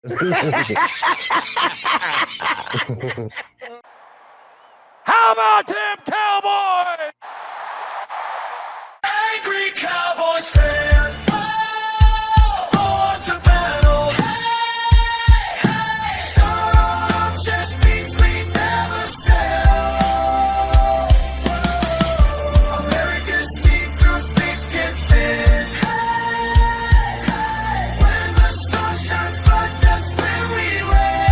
How about them Cowboys? Angry Cowboys fan. Born to battle. Stop just means we never sell. America's team through thick and thin. When the sun shines bright, that's when we win.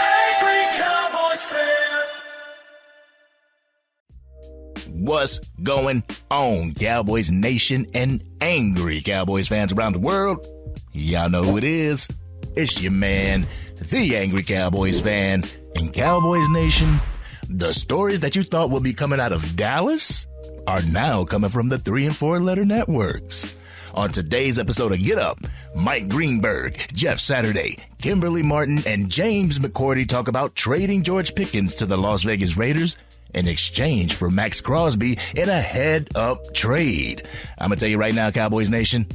Angry Cowboys fan. What's going on, Cowboys Nation and angry Cowboys fans around the world? Y'all know who it is. It's your man, the Angry Cowboys Fan. And Cowboys Nation, the stories that you thought would be coming out of Dallas are now coming from the 3 and 4 letter networks. On today's episode of Get Up, Mike Greenberg, Jeff Saturday, Kimberly Martin, and James McCordy talk about trading George Pickens to the Las Vegas Raiders in exchange for Maxx Crosby in a head-up trade. I'm going to tell you right now, Cowboys Nation,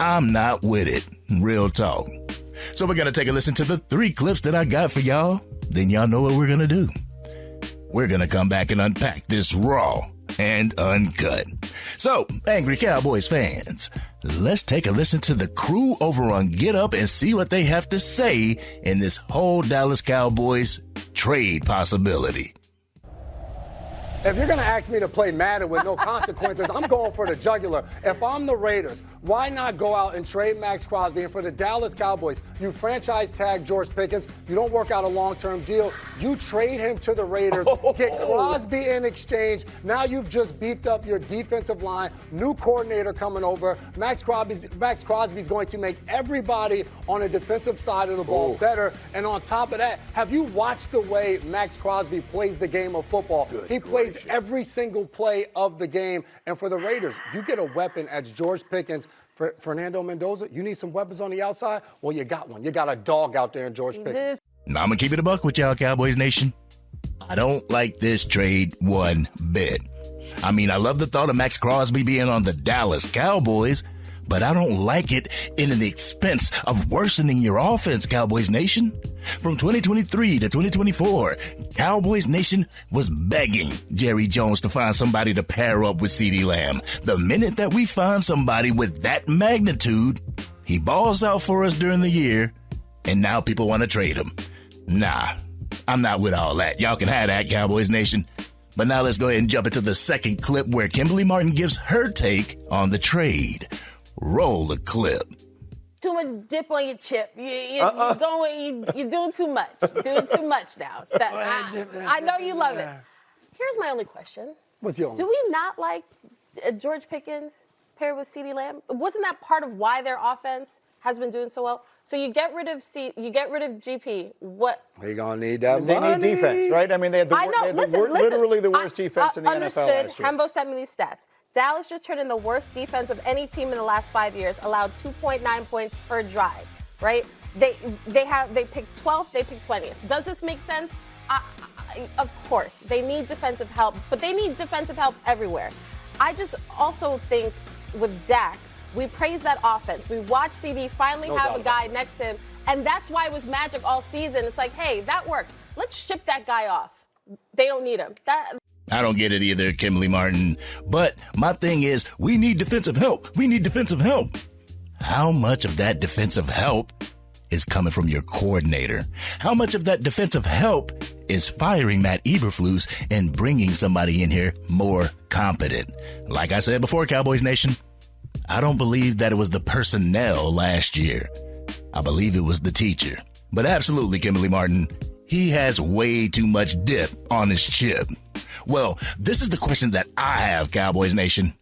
I'm not with it. Real talk. So we're going to take a listen to the 3 clips that I got for y'all. Then y'all know what we're going to do. We're going to come back and unpack this raw and uncut. So, Angry Cowboys fans, let's take a listen to the crew over on Get Up and see what they have to say in this whole Dallas Cowboys trade possibility. If you're going to ask me to play Madden with no consequences, I'm going for the jugular. If I'm the Raiders, why not go out and trade Maxx Crosby? And for the Dallas Cowboys, you franchise tag George Pickens. You don't work out a long-term deal. You trade him to the Raiders, get Crosby in exchange. Now you've just beefed up your defensive line. New coordinator coming over. Maxx Crosby's going to make everybody on the defensive side of the ball better. And on top of that, have you watched the way Maxx Crosby plays the game of football? He plays every single play of the game. And for the Raiders, you get a weapon as George Pickens. For Fernando Mendoza, you need some weapons on the outside? Well, you got one. You got a dog out there in George Pickens. Now, I'm going to keep it a buck with y'all, Cowboys Nation. I don't like this trade one bit. I mean, I love the thought of Maxx Crosby being on the Dallas Cowboys, but I don't like it in the expense of worsening your offense, Cowboys Nation. From 2023 to 2024, Cowboys Nation was begging Jerry Jones to find somebody to pair up with CeeDee Lamb. The minute that we find somebody with that magnitude, he balls out for us during the year, and now people want to trade him. Nah, I'm not with all that. Y'all can have that, Cowboys Nation. But now let's go ahead and jump into the second clip where Kimberly Martin gives her take on the trade. Roll the clip. Too much dip on your chip. You're doing too much. Doing too much now. I know you love it. Here's my only question. What's your only? Do we not like George Pickens paired with CeeDee Lamb? Wasn't that part of why their offense has been doing so well? So you get rid of GP. What? They're gonna need that They money. need defense, right? I mean, they had literally the worst defense in the NFL last year. Understood. Hembo sent me these stats. Dallas just turned in the worst defense of any team in the last 5 years, allowed 2.9 points per drive, right? They picked 12th, they picked 20th. Does this make sense? Of course. They need defensive help, but they need defensive help everywhere. I just also think with Dak, we praise that offense. We watched CD finally have a guy next to him, and that's why it was magic all season. It's like, hey, that worked. Let's ship that guy off. They don't need him. I don't get it either, Kimberly Martin. But my thing is, we need defensive help. We need defensive help. How much of that defensive help is coming from your coordinator? How much of that defensive help is firing Matt Eberflus and bringing somebody in here more competent? Like I said before, Cowboys Nation, I don't believe that it was the personnel last year. I believe it was the teacher. But absolutely, Kimberly Martin, he has way too much dip on his chip. Well, this is the question that I have, Cowboys Nation.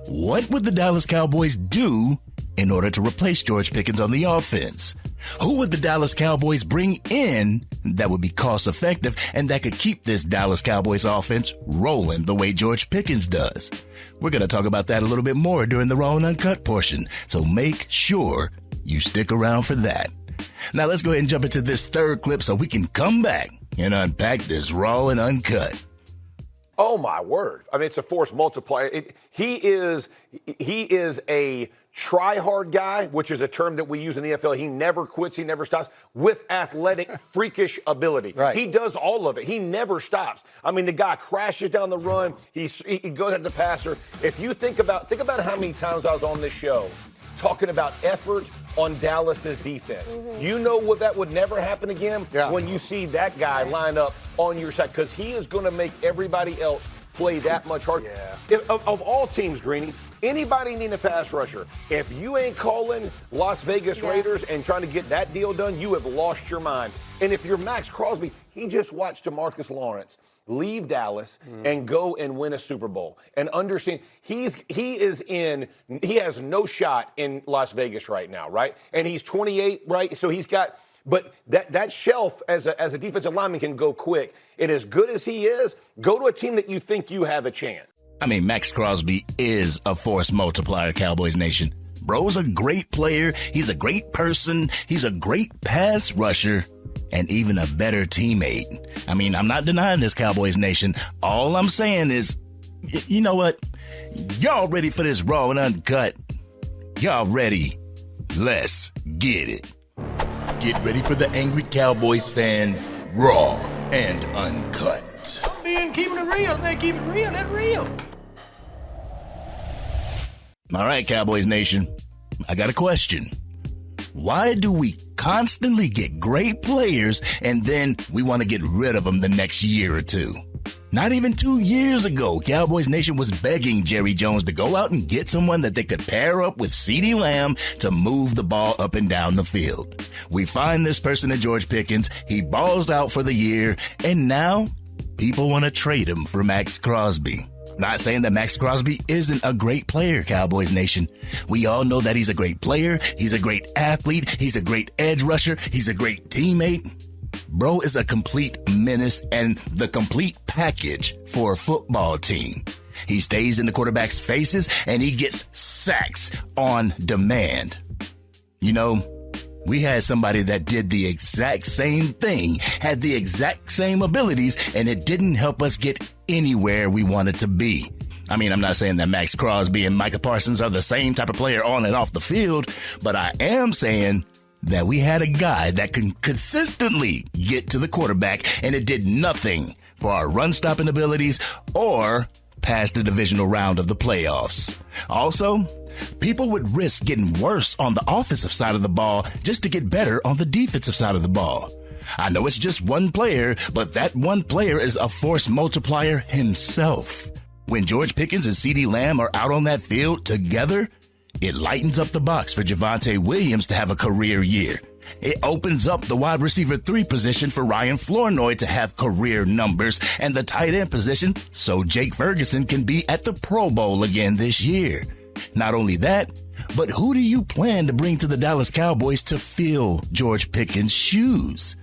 What would the Dallas Cowboys do in order to replace George Pickens on the offense? Who would the Dallas Cowboys bring in that would be cost effective and that could keep this Dallas Cowboys offense rolling the way George Pickens does? We're going to talk about that a little bit more during the Raw and Uncut portion, so make sure you stick around for that. Now let's go ahead and jump into this third clip so we can come back and unpack this Raw and Uncut. Oh my word! I mean, it's a force multiplier. He is a try-hard guy, which is a term that we use in the NFL. He never quits. He never stops, with athletic, freakish ability. Right. He does all of it. He never stops. I mean, the guy crashes down the run. He goes at the passer. If you think about how many times I was on this show talking about effort on Dallas's defense. You know what, that would never happen again when you see that guy line up on your side, because he is going to make everybody else play that much harder. Of all teams, Greeny, anybody needing a pass rusher, if you ain't calling Las Vegas Raiders and trying to get that deal done, you have lost your mind. And if you're Maxx Crosby, he just watched DeMarcus Lawrence leave Dallas and go and win a Super Bowl. And understand, he has no shot in Las Vegas right now, right? And he's 28, right? So he's got, but that shelf as a defensive lineman can go quick. And as good as he is, go to a team that you think you have a chance. I mean, Maxx Crosby is a force multiplier, Cowboys Nation. Bro's a great player. He's a great person. He's a great pass rusher. And even a better teammate. I mean, I'm not denying this, Cowboys Nation. All I'm saying is, you know what? Y'all ready for this Raw and Uncut? Y'all ready? Let's get it. Get ready for the Angry Cowboys fans, Raw and Uncut. I'm keeping it real. They keep it real. That's real. All right, Cowboys Nation. I got a question. Why do we constantly get great players and then we want to get rid of them the next year or two? Not even 2 years ago, Cowboys Nation was begging Jerry Jones to go out and get someone that they could pair up with CeeDee Lamb to move the ball up and down the field. We find this person in George Pickens. He balls out for the year, and now people want to trade him for Maxx Crosby. Not saying that Maxx Crosby isn't a great player, Cowboys Nation. We all know that he's a great player. He's a great athlete. He's a great edge rusher. He's a great teammate. Bro is a complete menace and the complete package for a football team. He stays in the quarterback's faces and he gets sacks on demand. You know, we had somebody that did the exact same thing, had the exact same abilities, and it didn't help us get anywhere we wanted to be. I mean, I'm not saying that Maxx Crosby and Micah Parsons are the same type of player on and off the field, but I am saying that we had a guy that can consistently get to the quarterback, and it did nothing for our run-stopping abilities or past the divisional round of the playoffs. Also, people would risk getting worse on the offensive side of the ball just to get better on the defensive side of the ball. I know it's just one player, but that one player is a force multiplier himself. When George Pickens and CeeDee Lamb are out on that field together, it lightens up the box for Javonte Williams to have a career year. It opens up the wide receiver 3 position for Ryan Flournoy to have career numbers, and the tight end position so Jake Ferguson can be at the Pro Bowl again this year. Not only that, but who do you plan to bring to the Dallas Cowboys to fill George Pickens' shoes?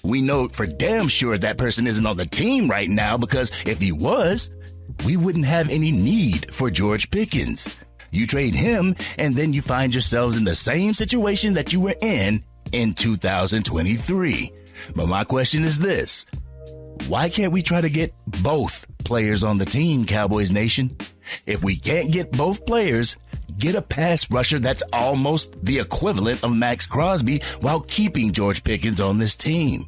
We know for damn sure that person isn't on the team right now, because if he was, we wouldn't have any need for George Pickens. You trade him, and then you find yourselves in the same situation that you were in 2023. But my question is this: why can't we try to get both players on the team, Cowboys Nation? If we can't get both players, get a pass rusher that's almost the equivalent of Maxx Crosby while keeping George Pickens on this team.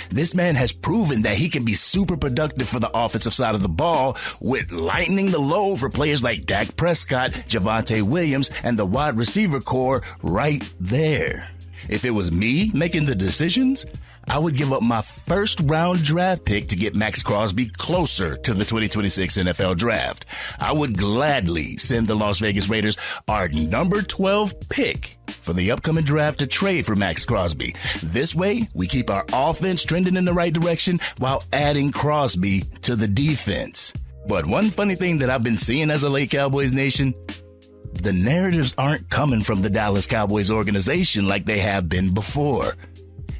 This man has proven that he can be super productive for the offensive side of the ball, with lightening the load for players like Dak Prescott, Javonte Williams, and the wide receiver core right there. If it was me making the decisions, I would give up my first round draft pick to get Maxx Crosby closer to the 2026 NFL draft. I would gladly send the Las Vegas Raiders our number 12 pick for the upcoming draft to trade for Maxx Crosby. This way, we keep our offense trending in the right direction while adding Crosby to the defense. But one funny thing that I've been seeing as a late Cowboys Nation, the narratives aren't coming from the Dallas Cowboys organization like they have been before.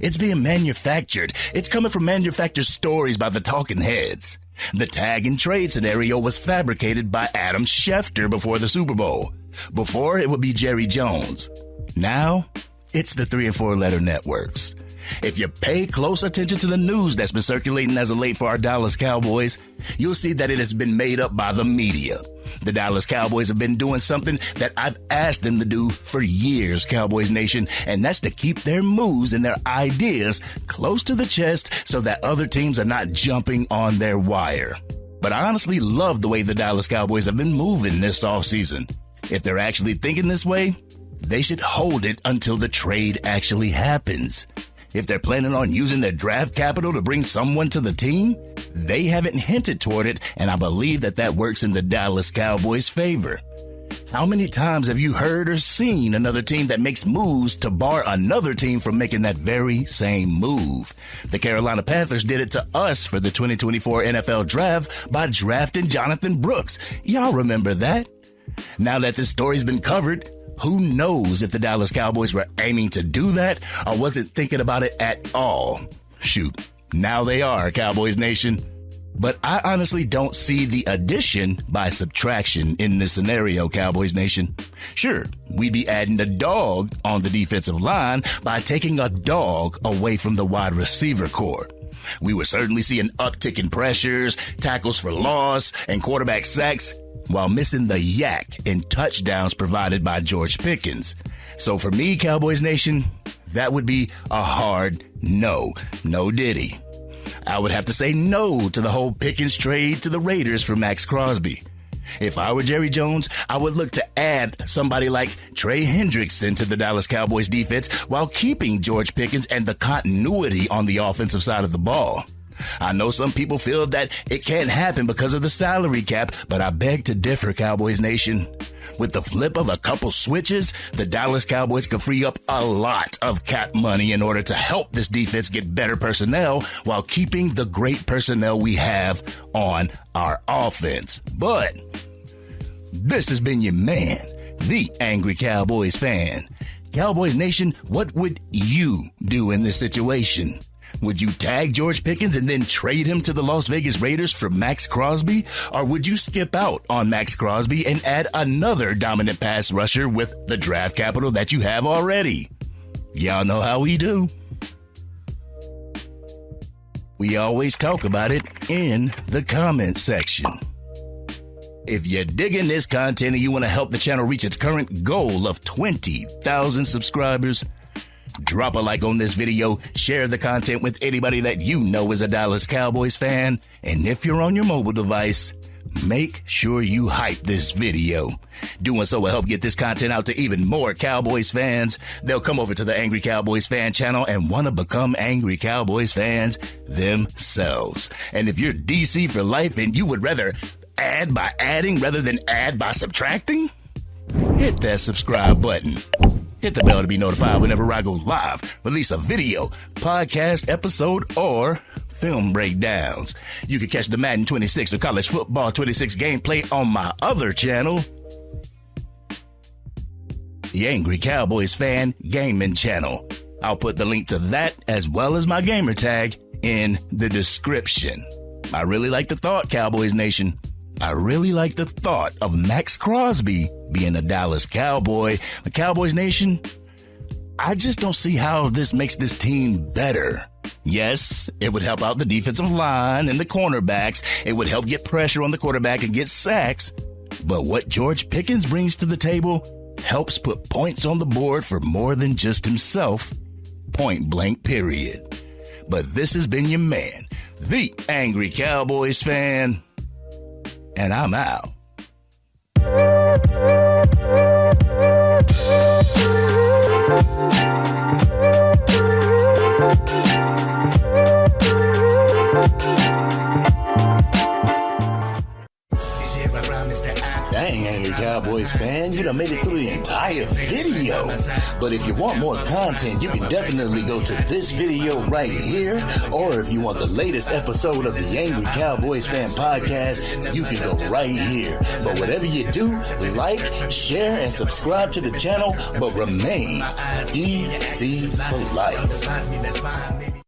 It's being manufactured. It's coming from manufactured stories by the talking heads. The tag and trade scenario was fabricated by Adam Schefter before the Super Bowl. Before, it would be Jerry Jones. Now, it's the 3 and 4 letter networks. If you pay close attention to the news that's been circulating as of late for our Dallas Cowboys, you'll see that it has been made up by the media. The Dallas Cowboys have been doing something that I've asked them to do for years, Cowboys Nation, and that's to keep their moves and their ideas close to the chest so that other teams are not jumping on their wire. But I honestly love the way the Dallas Cowboys have been moving this offseason. If they're actually thinking this way, they should hold it until the trade actually happens. If they're planning on using their draft capital to bring someone to the team, they haven't hinted toward it, and I believe that works in the Dallas Cowboys' favor. How many times have you heard or seen another team that makes moves to bar another team from making that very same move? The Carolina Panthers did it to us for the 2024 NFL Draft by drafting Jonathan Brooks. Y'all remember that? Now that this story's been covered, who knows if the Dallas Cowboys were aiming to do that or wasn't thinking about it at all? Shoot, now they are, Cowboys Nation. But I honestly don't see the addition by subtraction in this scenario, Cowboys Nation. Sure, we'd be adding a dog on the defensive line by taking a dog away from the wide receiver core. We would certainly see an uptick in pressures, tackles for loss, and quarterback sacks, while missing the yak in touchdowns provided by George Pickens. So for me, Cowboys Nation, that would be a hard no. No diddy. I would have to say no to the whole Pickens trade to the Raiders for Maxx Crosby. If I were Jerry Jones, I would look to add somebody like Trey Hendrickson to the Dallas Cowboys defense while keeping George Pickens and the continuity on the offensive side of the ball. I know some people feel that it can't happen because of the salary cap, but I beg to differ, Cowboys Nation. With the flip of a couple switches, the Dallas Cowboys could free up a lot of cap money in order to help this defense get better personnel while keeping the great personnel we have on our offense. But this has been your man, the Angry Cowboys Fan. Cowboys Nation, what would you do in this situation? Would you tag George Pickens and then trade him to the Las Vegas Raiders for Maxx Crosby? Or would you skip out on Maxx Crosby and add another dominant pass rusher with the draft capital that you have already? Y'all know how we do. We always talk about it in the comment section. If you're digging this content and you want to help the channel reach its current goal of 20,000 subscribers, drop a like on this video, share the content with anybody that you know is a Dallas Cowboys fan, and if you're on your mobile device, make sure you hype this video. Doing so will help get this content out to even more Cowboys fans. They'll come over to the Angry Cowboys Fan channel and want to become Angry Cowboys fans themselves. And if you're DC for life and you would rather add by adding rather than add by subtracting, hit that subscribe button. Hit the bell to be notified whenever I go live, release a video, podcast episode, or film breakdowns. You can catch the Madden 26 or College Football 26 gameplay on my other channel, the Angry Cowboys Fan Gaming Channel. I'll put the link to that as well as my gamer tag in the description. I really like the thought, Cowboys Nation. I really like the thought of Maxx Crosby being a Dallas Cowboy. The Cowboys Nation, I just don't see how this makes this team better. Yes, it would help out the defensive line and the cornerbacks. It would help get pressure on the quarterback and get sacks. But what George Pickens brings to the table helps put points on the board for more than just himself. Point blank, period. But this has been your man, the Angry Cowboys Fan. And I'm out. Dang, Angry Cowboys Fan, you done made it through the entire video. But if you want more content, you can definitely go to this video right here. Or if you want the latest episode of the Angry Cowboys Fan podcast, you can go right here. But whatever you do, like, share, and subscribe to the channel, but remain DC for life.